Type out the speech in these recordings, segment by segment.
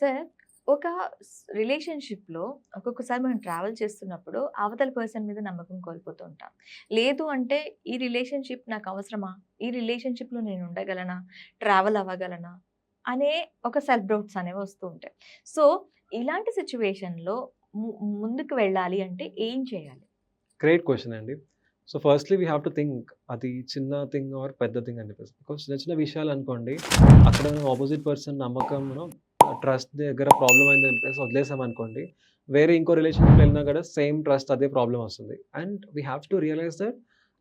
Sir ఒక రిలేషన్‌షిప్‌లో ఒక్కొక్కసారి మనం ట్రావెల్ చేస్తున్నప్పుడు అవతల పర్సన్ మీద నమ్మకం కోల్పోతూ ఉంటాం. లేదు అంటే ఈ రిలేషన్‌షిప్ నాకు అవసరమా? ఈ రిలేషన్‌షిప్‌లో నేను ఉండగలనా? ట్రావెల్ అవ్వగలనా? అనే ఒక సెల్ఫ్ డౌట్స్ అనేవి వస్తూ ఉంటాయి. సో, ఇలాంటి సిట్యుయేషన్‌లో ము ముందుకు వెళ్ళాలి అంటే ఏం చేయాలి? గ్రేట్ క్వెషన్ అండి. So, firstly we have to think అది చిన్న థింగ్ ఆర్ పెద్ద థింగ్ అని చెప్పేసి. బికాజ్ చిన్న చిన్న విషయాలనుకోండి, అక్కడ ఆపోజిట్ పర్సన్ నమ్మకంను ట్రస్ట్ దగ్గర ప్రాబ్లమ్ అయిందని చెప్పేసి వదిలేసామనుకోండి, వేరే ఇంకో రిలేషన్‌షిప్‌లో వెళ్ళినా కూడా సేమ్ ట్రస్ట్ అదే ప్రాబ్లమ్ వస్తుంది. And we have to realise that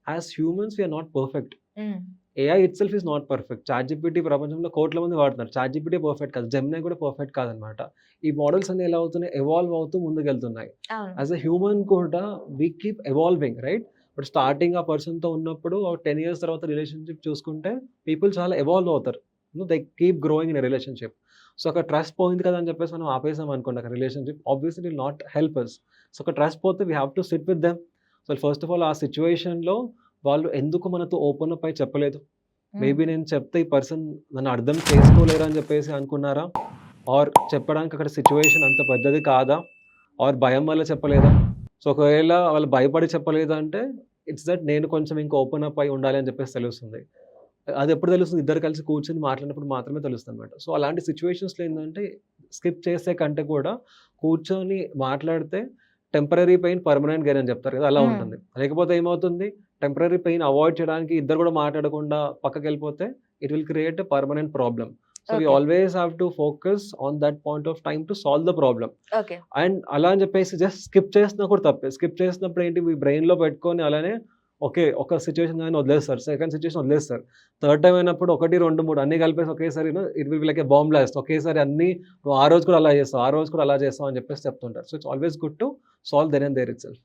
as humans we are not perfect. Hmm. AI itself is not perfect. ChatGPT ప్రపంచంలో కోట్ల మంది వాడుతున్నారు. చాట్‌జీపీటీ పర్ఫెక్ట్ కాదు. జెమినీ కూడా పర్ఫెక్ట్ కాదనమాట. ఈ మోడల్స్ అన్నీ ఎలా అవుతున్నాయి? ఎవాల్వ్ అవుతూ ముందుకెళ్తున్నాయి. అవును. యాస్ ఎ హ్యూమన్ కూడా వి కీప్ ఎవాల్వింగ్ రైట్? ఇప్పుడు స్టార్టింగ్ ఆ పర్సన్‌తో ఉన్నప్పుడు ఒక 10 ఇయర్స్ తర్వాత రిలేషన్‌షిప్ చూసుకుంటే పీపుల్ చాలా ఎవాల్వ్ అవుతారు. They keep growing in a relationship. So, అక్కడ ట్రస్ట్ పోయింది కదా! అని చెప్పేసి మనం ఆపేసామనుకోండి అక్కడ relationship obviously it will not help us. So, ఒక ట్రస్ట్ పోతే we have to sit with them. So, first of all ఆ సిట్యుయేషన్‌లో వాళ్ళు ఎందుకు మనతో ఓపెన్ అప్ అయ్యి చెప్పలేదు? హ్మ్. మేబీ నేను చెప్తే ఈ పర్సన్ నన్ను అర్థం చేసుకోలేరు అని చెప్పేసి అనుకున్నారా? ఆర్ చెప్పడానికి అక్కడ సిట్యుయేషన్ అంత పెద్దది కాదా? ఆర్ భయం వల్ల చెప్పలేదా? సో, ఒకవేళ వాళ్ళు భయపడి చెప్పలేదంటే ఇట్స్ దట్ నేను కొంచెం ఇంకా ఓపెన్ అప్ అయ్యి ఉండాలి అని చెప్పేసి తెలుస్తుంది. అదెప్పుడు తెలుస్తుంది? ఇద్దరు కలిసి కూర్చొని మాట్లాడినప్పుడు మాత్రమే తెలుస్తుందనమాట. సో, అలాంటి సిట్యుయేషన్స్‌లో ఏందంటే స్కిప్ చేసే కంటే కూడా కూర్చొని మాట్లాడితే టెంపరరీ పెయిన్ పర్మనెంట్ గెయిన్ అని చెప్తారు కదా! అలా హ్మ్. ఉంటుంది. లేకపోతే ఏమవుతుంది? టెంపరరీ పెయిన్ అవాయిడ్ చేయడానికి ఇద్దరు కూడా మాట్లాడకుండా పక్కకెళ్ళిపోతే it will create a permanent problem. So, we okay. Always have to focus on that point of time to solve the problem. Okay. And అలా అని చెప్పేసి జస్ట్ స్కిప్ చేసినా కూడా తప్పే. స్కిప్ చేసినప్పుడు ఏంటి మీ బ్రెయిన్‌లో పెట్టుకొని అలానే ఓకే. ఒక సిట్యుయేషన్ గాని వదిలేస్తారు. సెకండ్ సిట్యుయేషన్ వదిలేస్తారు. థర్డ్ టైమ్ అయినప్పుడు 1, 2, 3 అన్నీ కలిపేసి ఒకేసారి it will be like a bomb blast. ఒకేసారి అన్నీ నువ్వు ఆ రోజు కూడా అలా చేస్తావు, ఆ రోజు కూడా అలా చేస్తావు అని చెప్పేసి చెప్తుంటారు. So, it's always good to solve then and there itself.